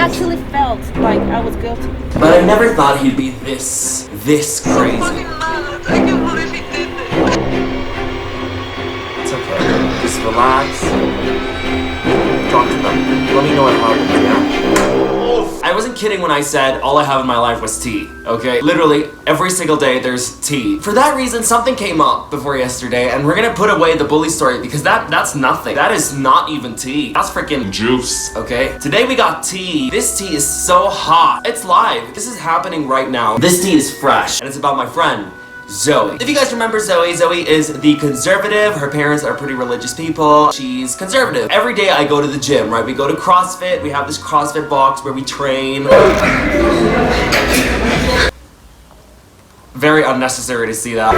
actually felt like I was guilty. But I never thought he'd be this crazy. I can't believe he did this. It's okay. Just relax. Talk to them. Let me know what happens, yeah? I wasn't kidding when I said all I have in my life was tea, okay? Literally, every single day there's tea. For that reason, something came up before yesterday, and we're gonna put away the bully story because that's nothing. That is not even tea. That's freaking juice, okay? Today we got tea. This tea is so hot. It's live. This is happening right now. This tea is fresh, and it's about my friend, Zoe. If you guys remember Zoe, Zoe is the conservative. Her parents are pretty religious people. She's conservative. Every day I go to the gym, right? We go to CrossFit. We have this CrossFit box where we train. Very unnecessary to see that.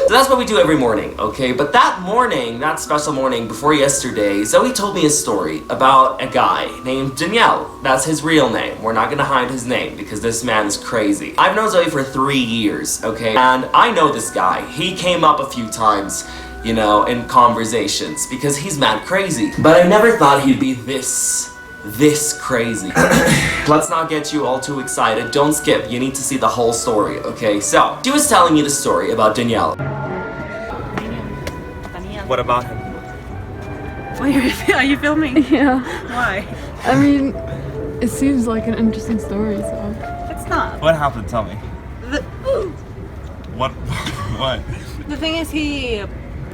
So that's what we do every morning, okay? But that morning, that special morning before yesterday, Zoe told me a story about a guy named Danielle. That's his real name. We're not gonna hide his name because this man is crazy. I've known Zoe for 3 years, okay? And I know this guy. He came up a few times, you know, in conversations because he's mad crazy. But I never thought he'd be this crazy. Let's not get you all too excited. Don't skip. You need to see the whole story, okay? So, she was telling me the story about Danielle. What about him? Are you filming? Yeah. Why? I mean, it seems like an interesting story, so. It's not. What happened? Tell me. What? What? The thing is, he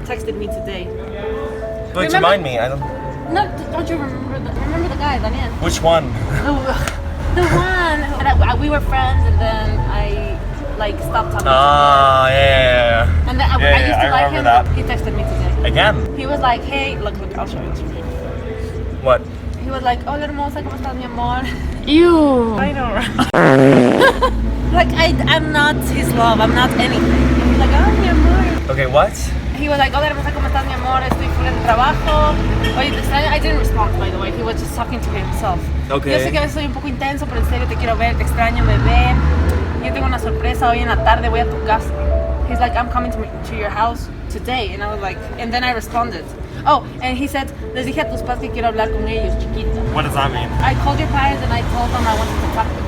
texted me today. Wait, remind me. I don't. No, don't you remember the guy, Daniel? Which one? The one. And we were friends, and then I stopped talking. Ah, yeah. And then I used to like him. That. He texted me today. Again? He was like, hey, look, I'll show you. What? He was like, hola hermosa, ¿cómo estás, mi amor? Ew. I know, right? Like, I'm not his love, I'm not anything. He was like, oh, mi amor. Okay, what? He was like, hola hermosa, ¿cómo estás, mi amor? Estoy fuera de trabajo. Oye, te extraño. I didn't respond, by the way. He was just talking to himself. Okay. Yo sé que a veces soy un poco intenso, pero en serio te quiero ver, te extraño, bebé. Yo tengo una sorpresa hoy en la tarde, voy a tu casa. He's like, I'm coming to your house today. And I was like, and then I responded. Oh, and he said, les dije a tus padres que quiero hablar con ellos, chiquita. What does that mean? I called your parents and I told them I wanted to talk to them.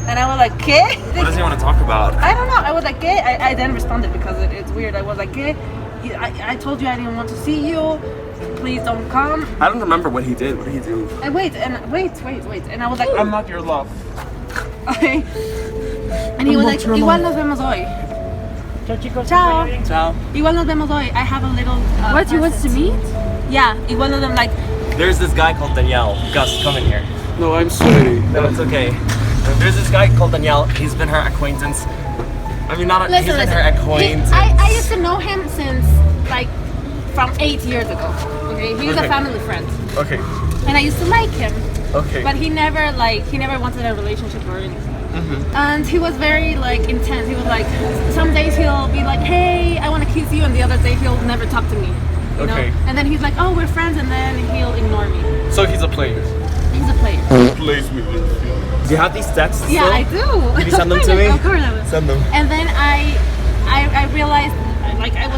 And I was like, ¿qué? What does he want to talk about? I don't know. I was like, ¿qué? I then responded because it's weird. I was like, ¿qué? I told you I didn't want to see you. Please don't come. I don't remember what he did. What did he do? And wait. And I was like, I'm not your love. Okay. And he was like, igual nos vemos hoy. Ciao, chicos. Ciao. Ciao. Igual nos vemos hoy. I have a little. What, you want to meet? Yeah. Igual nos vemos like. There's this guy called Danielle. Gus, come in here. No, I'm sorry. No, it's okay. There's this guy called Danielle. He's been her acquaintance. I mean, not a, he's been her acquaintance. I used to know him since like from 8 years ago. Okay, he was a family friend. Okay. And I used to like him. Okay. But he never wanted a relationship or anything. Mm-hmm. And he was very like intense. He was like, some days he'll be like, hey, I want to kiss you, and the other day he'll never talk to me. You know? And then he's like, oh, we're friends, and then he'll ignore me. So he's a player. He's a player. Plays me with you. Do you have these texts? Yeah, still? I do. Can you send them to me? Of course I will. Send them. And then I realized like it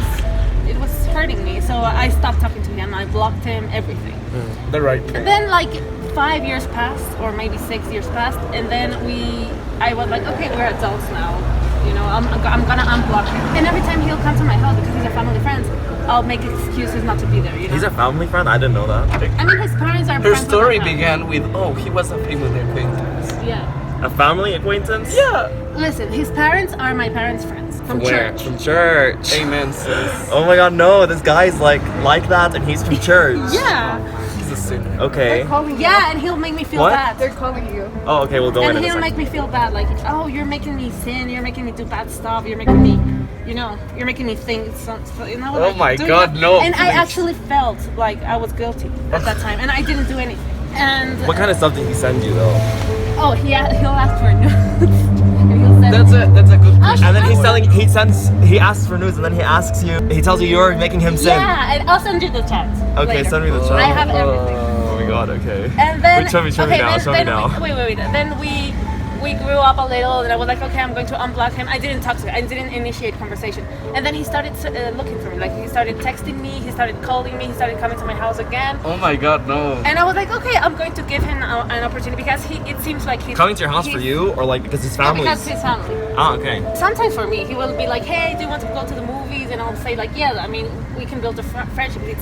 was hurting me, so I stopped talking to him. I blocked him, everything. The right thing. And then like 5 years passed, or maybe 6 years passed, and then I was like, okay, we're adults now. You know, I'm gonna unblock him. And every time he'll come to my house because he's a family friend, I'll make excuses not to be there. You know? He's a family friend? I didn't know that. I mean, his parents are. Her friends story with my began with, oh, he was a family acquaintance. Yeah. A family acquaintance? Yeah. Listen, his parents are my parents' friends from Where? church. From church. Amen, sis. Oh my god, no, this guy's like that and he's from church. Yeah. He's a sinner. Okay. Yeah, and he'll make me feel What? bad. They're calling you. Oh, okay, we'll go in And a he'll second. make me feel bad, like, oh, you're making me sin, you're making me do bad stuff, you're making me, you know, you're making me think, you know. Oh like, my do God, that. no, And I please. actually felt like I was guilty at that time, and I didn't do anything. And What kind of stuff did he send you though? oh, he'll ask for nudes, and he'll send. That's a good question. And then he asks for news and then he tells you you're making him sin. Yeah, and I'll send you the chat. Okay, later. send me the chat. I have everything. Oh my god, okay. And then Wait, show me okay, now, then, show me now. Wait. Then we we grew up a little, and I was like, okay, I'm going to unblock him. I didn't talk to him. I didn't initiate conversation. And then he started looking for me. Like, he started texting me, he started calling me, he started coming to my house again. Oh my god, no. And I was like, okay, I'm going to give him an opportunity because it seems like he's Coming to your house for you, or like because his family? Because his family. Oh, okay. Sometimes for me, he will be like, hey, do you want to go to the movies? And I'll say like, yeah, I mean, we can build a friendship. It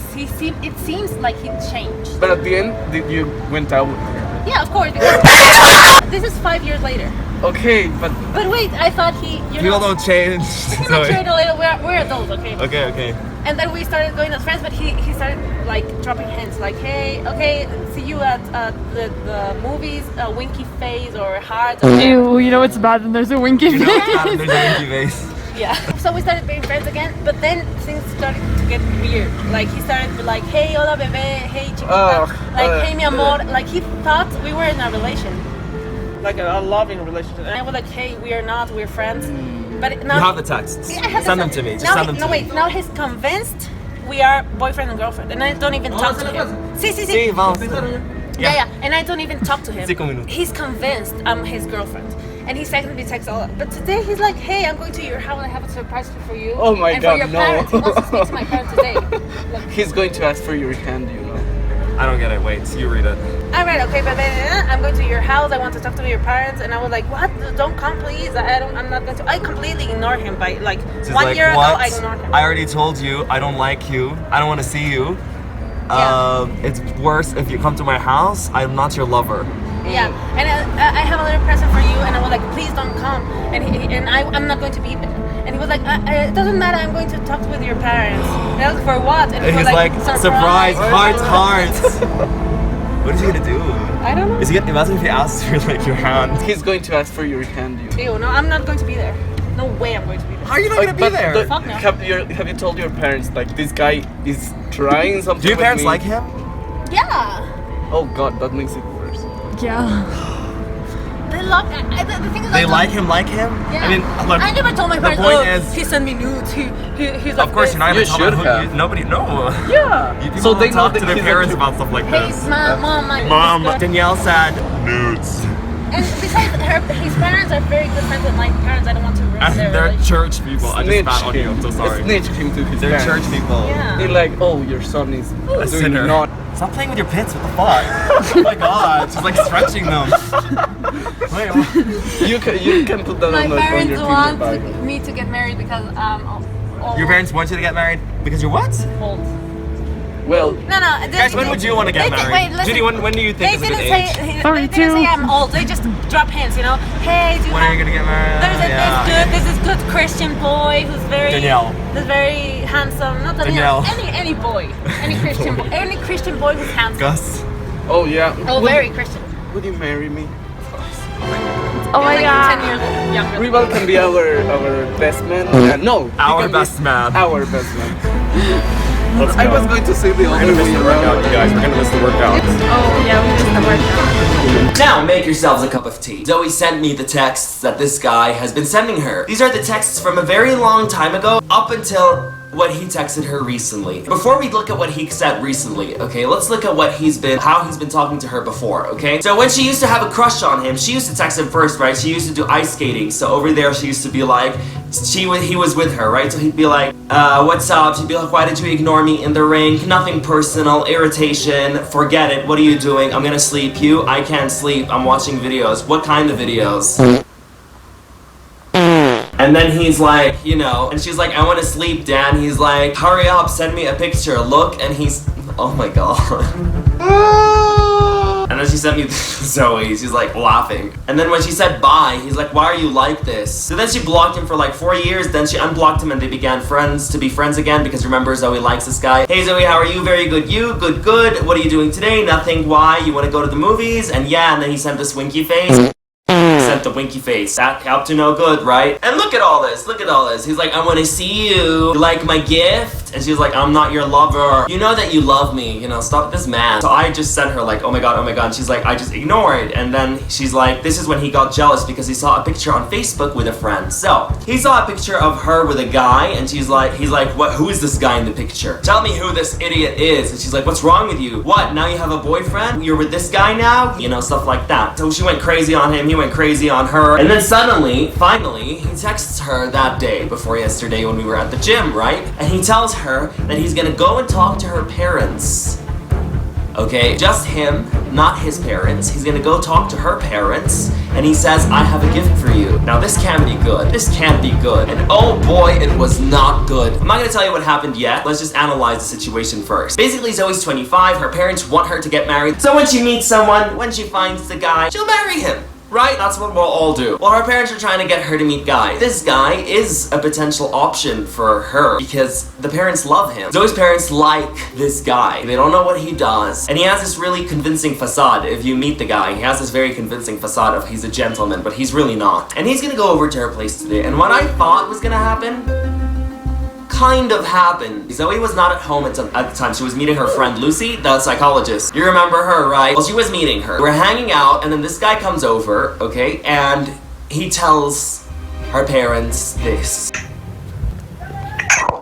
seems like he changed. But at the end, you went out with her. Yeah, of course. Because this is 5 years later. Okay, but But wait, I thought People don't change. He matured a little. We're adults, okay? Okay. And then we started going as friends, but he started like dropping hints, like, hey, okay, see you at the movies, winky face or heart. Ew, you know it's bad when there's a winky You know, face. there's a winky face. Yeah. So we started being friends again, but then things started to get weird. Like he started to be like, hey, hola bebé, hey chiquita, like hey mi amor. Like he thought we were in a relation. like a loving relationship. And I was like, hey, we are not, we're friends. But now You have the texts. Yeah, I have Send the them to me. Just now send them to me. wait, now he's convinced we are boyfriend and girlfriend, and I don't even talk to him. Sí. Sí, vamos. Yeah, and I don't even talk to him. 5 minutos. He's convinced I'm his girlfriend. And he sends me texts all up. But today he's like, hey, I'm going to your house and I have a surprise for you. Oh my and God, for your no. parents. He wants to speak to my parents today. Like, He's going to ask for your hand, you know. I don't get it. Wait, you read it. all right, okay, but then I'm going to your house. I want to talk to your parents. And I was like, what? Don't come, please. I'm not going to. I completely ignore him by like She's 1 like, year what? ago. I ignored him. I already told you I don't like you. I don't want to see you. Yeah. It's worse if you come to my house. I'm not your lover. Yeah, and I have a little present for you, and I was like, please don't come, and I'm not going to be there. And he was like, it doesn't matter, I'm going to talk with your parents. And I was like, for what? And he And was he's like, surprise, hearts. What is he gonna do? I don't know. Is he gonna imagine if he asks for like your hand? He's going to ask for your hand, you know. Ew, no, I'm not going to be there. No way I'm going to be there. How are you not gonna be there? Fuck no. Have you told your parents like this guy is trying something? Do your with parents me? like him? Yeah. Oh God, that makes it worse. Yeah. They love. The thing is, They I don't- like him? Yeah. I mean, look. I never told my the parents. point oh, is- he sent me nudes. He's like. Of course, this. you're not You even talking should about have. nobody. No. Yeah. People So they don't know talk that to their he's a parents true- about stuff like Hey, this. mom, my Mom, sister. Danielle said nudes. And besides, his parents are very good friends with my parents. I don't want to ruin And their they're relationship. church people. I just spat on you. I'm so sorry. Snitch him to his They're parents. church people. Yeah. They're like, oh, your son is A doing sinner. not. Stop playing with your pits. What the fuck? Oh my god. She's like stretching them. Wait, what? You can put that My on, on parents your want Tinder bio. me to get married because old. Your parents want you to get married because you're what? Old. Well, No. Guys, when would you want to get married? Wait, listen. Judy, when do you think They is a good didn't age? say. They 32. didn't say I'm old. They just drop hints, you know. Hey, do you When have? are you gonna get married? There's this good Christian boy who's very Danielle. Who's very handsome. Not Danielle. Danielle. Any boy. Any Christian boy who's handsome. Gus. oh yeah. Oh, very Christian. Would you marry me? Oh my Like god. 10 years younger. Rebal can be our best man. No, he Our can best be man. Our best man. Let's I was going to say the We're other gonna miss way the workout, around. you guys. We're gonna miss the workout. Oh yeah, we missed the workout. Now make yourselves a cup of tea. Zoe sent me the texts that this guy has been sending her. These are the texts from a very long time ago up until what he texted her recently. Before we look at what he said recently, okay, let's look at how he's been talking to her before, okay? So when she used to have a crush on him, she used to text him first, right? She used to do ice skating. So over there she used to be like, he was with her, right? So he'd be like, what's up? She'd be like, why did you ignore me in the ring? Nothing personal, irritation, forget it, what are you doing? I'm gonna sleep. You? I can't sleep, I'm watching videos. What kind of videos? And then he's like, you know, and she's like, I want to sleep, Dan. He's like, hurry up, send me a picture. Look, and he's, oh my god. And then she sent me Zoe. She's like laughing. And then when she said bye, he's like, why are you like this? So then she blocked him for like 4 years. Then she unblocked him and they began to be friends again because remember, Zoe likes this guy. Hey Zoe, how are you? Very good. You? Good, good. What are you doing today? Nothing. Why? You want to go to the movies? And yeah, and then he sent this winky face. Sent the winky face. That up to no good, right? And look at all this. Look at all this. He's like, I want to see you. You like my gift? And she was like, I'm not your lover. You know that you love me, you know, stop this man. So I just sent her like, oh my god. And she's like, I just ignored. And then she's like, this is when he got jealous because he saw a picture on Facebook with a friend. So he saw a picture of her with a guy, and he's like, what? Who is this guy in the picture? Tell me who this idiot is. And she's like, what's wrong with you? What? Now you have a boyfriend? You're with this guy now? You know, stuff like that. So she went crazy on him. He went crazy on her. And then suddenly, finally, he texts her that day before yesterday when we were at the gym, right? And he tells her that he's gonna go and talk to her parents. Okay, just him, not his parents. He's gonna go talk to her parents, and he says, I have a gift for you. Now this can't be good. This can't be good. And oh boy, it was not good. I'm not gonna tell you what happened yet. Let's just analyze the situation first. Basically, Zoe's 25, her parents want her to get married. So when she meets someone, when she finds the guy, she'll marry him. Right? That's what we'll all do. Well, her parents are trying to get her to meet guys. This guy is a potential option for her because the parents love him. Zoe's parents like this guy. They don't know what he does. And he has this really convincing facade. If you meet the guy, he has this very convincing facade of he's a gentleman, but he's really not. And he's gonna go over to her place today. And what I thought was gonna happen kind of happened. Zoe was not at home at the time. She was meeting her friend Lucy, the psychologist. You remember her, right? Well, she was meeting her. We're hanging out, and then this guy comes over, okay, and he tells her parents this.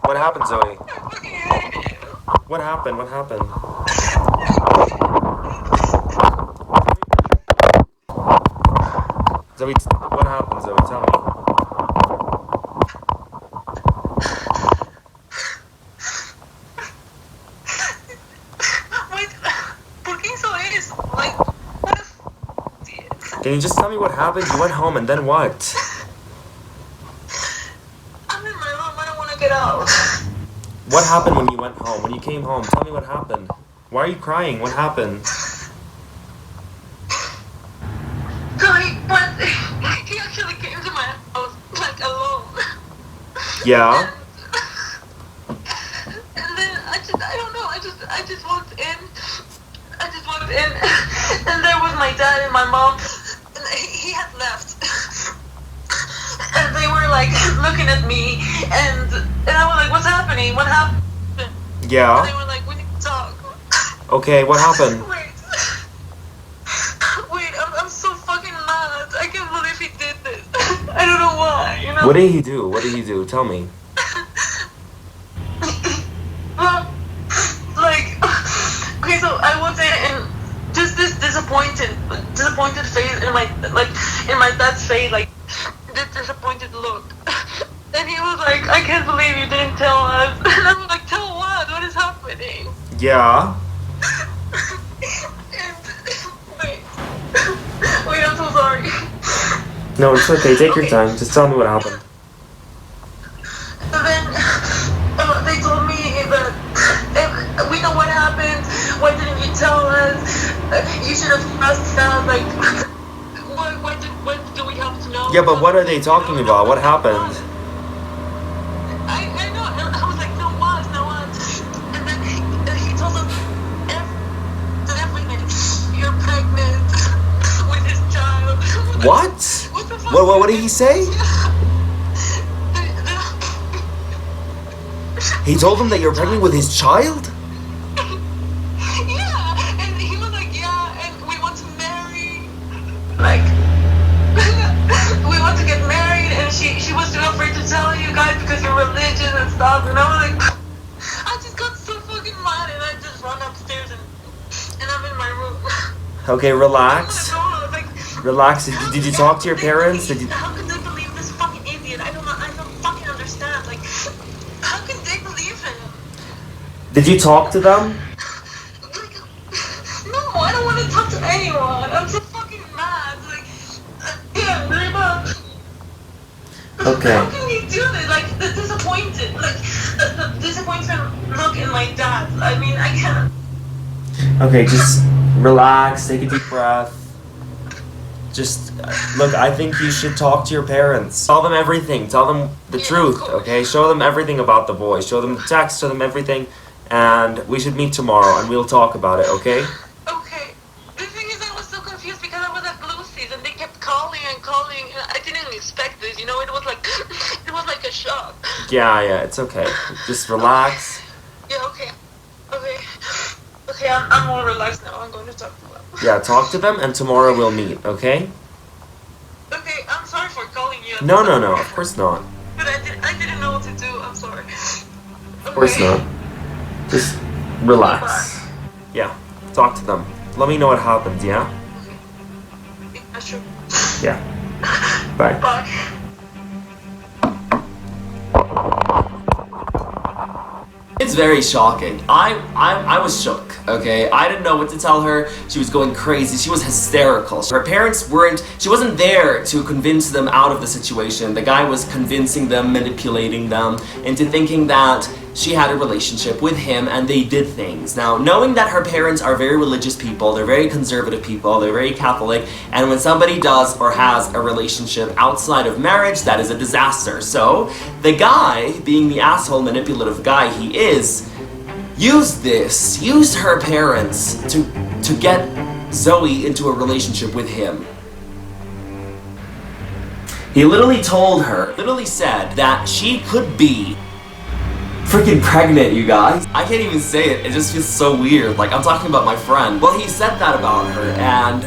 What happened, Zoe? What happened? What happened? Zoe, what happened, Zoe? Tell me. Can you just tell me what happened? You went home and then what? I'm in my room. I don't want to get out. What happened when you went home? When you came home? Tell me what happened. Why are you crying? What happened? So he actually came to my house, like, alone. Yeah? And then I don't know, I just walked in. And there was my dad and my mom. And he had left. And they were like looking at me, and I was like, what's happening? What happened? Yeah? And they were like, we need to talk. Okay, what happened? Wait, I'm so fucking mad. I can't believe he did this. I don't know why, you know? What did he do? What did he do? Tell me. Well, like, okay, so I was in just this disappointed face in my dad's face, like this disappointed look. And he was like, I can't believe you didn't tell us. And I was like, tell what? What is happening? Yeah? And wait, I'm so sorry. No, it's okay. Take your time. Just tell me what happened. And then they told me that we know what happened. Why didn't you tell us? You should have asked us. Like, what do we have to know? Yeah, but what are they talking about? What happened? I know. And I was like, no what? And then he told us everything. You're pregnant with his child. What? What the fuck? What did he say? He told them that you're pregnant with his child? Yeah, and he was like, yeah, and we want to marry. Like, we want to get married, and she was too afraid to tell you guys because you're religious and stuff, and I was like, I just got so fucking mad, and I just ran upstairs, and I'm in my room. Okay, relax. I was like, Relax. Did you talk to your parents? How could they believe this fucking idiot? I don't fucking understand. Like, how can they believe him? Did you talk to them? Like, no, I don't want to talk to anyone. I'm so fucking mad. Like, yeah, Rebal. Okay. How can you do this? Like, the disappointed, like, the disappointment look in my dad. I mean, I can't. Okay, just relax. Take a deep breath. Just, look, I think you should talk to your parents. Tell them everything. Tell them the truth, okay? Show them everything about the boy. Show them the text, show them everything. And we should meet tomorrow and we'll talk about it, okay? Okay. The thing is, I was so confused because I was at Lucy's and they kept calling and calling. And I didn't expect this, you know? It was like a shock. Yeah, it's okay. Just relax. I'm more relaxed now. I'm going to talk to them. Yeah, talk to them, and tomorrow we'll meet, okay? Okay, I'm sorry for calling you. No, of course not. But I didn't know what to do. I'm sorry. Of course not. Just relax. Yeah, talk to them. Let me know what happens, yeah? Yeah, sure. Yeah. Bye. Bye. It's very shocking. I was shook, okay? I didn't know what to tell her. She was going crazy. She was hysterical. Her parents she wasn't there to convince them out of the situation. The guy was convincing them, manipulating them into thinking that she had a relationship with him and they did things. Now, knowing that her parents are very religious people, they're very conservative people, they're very Catholic, and when somebody does or has a relationship outside of marriage, that is a disaster. So, the guy, being the asshole manipulative guy he is, used her parents to get Zoe into a relationship with him. He literally said that she could be freaking pregnant, you guys. I can't even say it. It just feels so weird. Like, I'm talking about my friend. Well, he said that about her, and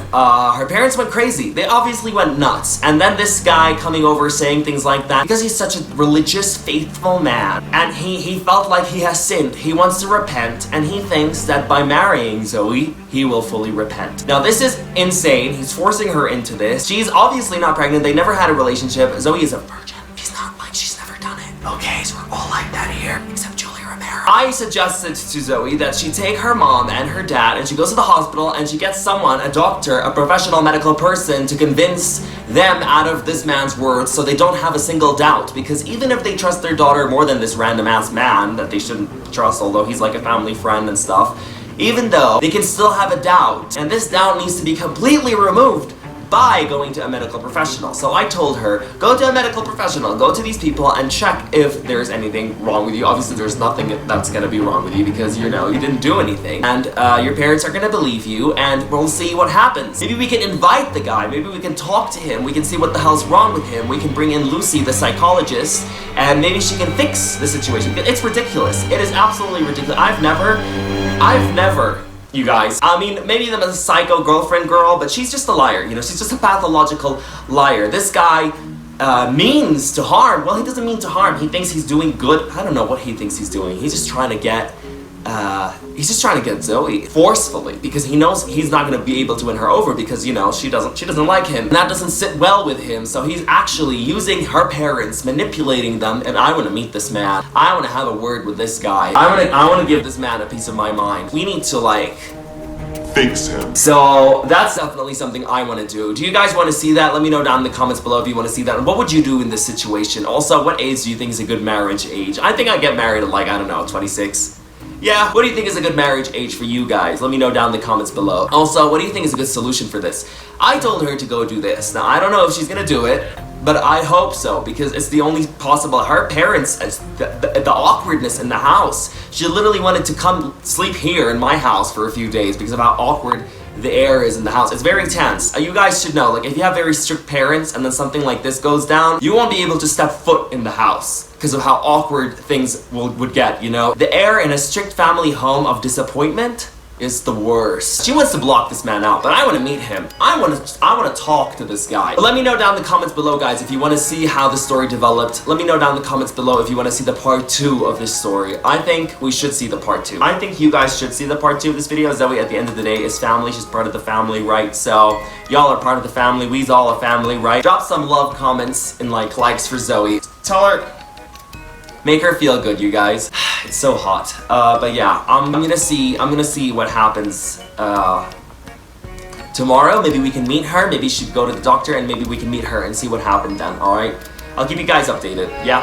her parents went crazy. They obviously went nuts. And then this guy coming over saying things like that because he's such a religious, faithful man, and he felt like he has sinned. He wants to repent, and he thinks that by marrying Zoe, he will fully repent. Now, this is insane. He's forcing her into this. She's obviously not pregnant. They never had a relationship. Zoe is a virgin. She's not like she's never done it. Okay, so we're all like that here, except Julie Romero. I suggested to Zoe that she take her mom and her dad and she goes to the hospital and she gets someone, a doctor, a professional medical person, to convince them out of this man's words so they don't have a single doubt. Because even if they trust their daughter more than this random ass man that they shouldn't trust, although he's like a family friend and stuff, even though they can still have a doubt, and this doubt needs to be completely removed by going to a medical professional. So I told her, go to a medical professional, go to these people and check if there's anything wrong with you. Obviously there's nothing that's gonna be wrong with you because you didn't do anything. And your parents are gonna believe you and we'll see what happens. Maybe we can invite the guy, maybe we can talk to him, we can see what the hell's wrong with him, we can bring in Lucy, the psychologist, and maybe she can fix the situation. It's ridiculous. It is absolutely ridiculous. I've never, you guys. I mean, maybe the psycho girlfriend girl, but she's just a liar, she's just a pathological liar. This guy means to harm. Well, he doesn't mean to harm. He thinks he's doing good. I don't know what he thinks he's doing. He's just trying to get Zoe forcefully because he knows he's not going to be able to win her over because, she doesn't like him. And that doesn't sit well with him. So he's actually using her parents, manipulating them, and I want to meet this man. I want to have a word with this guy. I want to give this man a piece of my mind. We need to, fix him. So that's definitely something I want to do. Do you guys want to see that? Let me know down in the comments below if you want to see that. And what would you do in this situation? Also, what age do you think is a good marriage age? I think I'd get married at 26. Yeah, what do you think is a good marriage age for you guys? Let me know down in the comments below. Also, what do you think is a good solution for this? I told her to go do this. Now, I don't know if she's gonna do it, but I hope so, because it's the only possible. Her parents, the awkwardness in the house. She literally wanted to come sleep here in my house for a few days because of how awkward the air is in the house. It's very tense. You guys should know, if you have very strict parents and then something like this goes down, you won't be able to step foot in the house because of how awkward things would get, The air in a strict family home of disappointment is the worst. She wants to block this man out, but I want to meet him. I want to talk to this guy. But let me know down in the comments below, guys, if you want to see how the story developed. Let me know down in the comments below if you want to see the part 2 of this story. I think we should see the part 2. I think you guys should see the part 2 of this video. Zoe, at the end of the day, is family. She's part of the family, right? So y'all are part of the family. We's all a family, right? Drop some love comments and likes for Zoe. Tell her, make her feel good, you guys. It's so hot. But yeah, I'm gonna see what happens tomorrow. Maybe we can meet her. Maybe she'd go to the doctor and maybe we can meet her and see what happened then, alright? I'll keep you guys updated, yeah?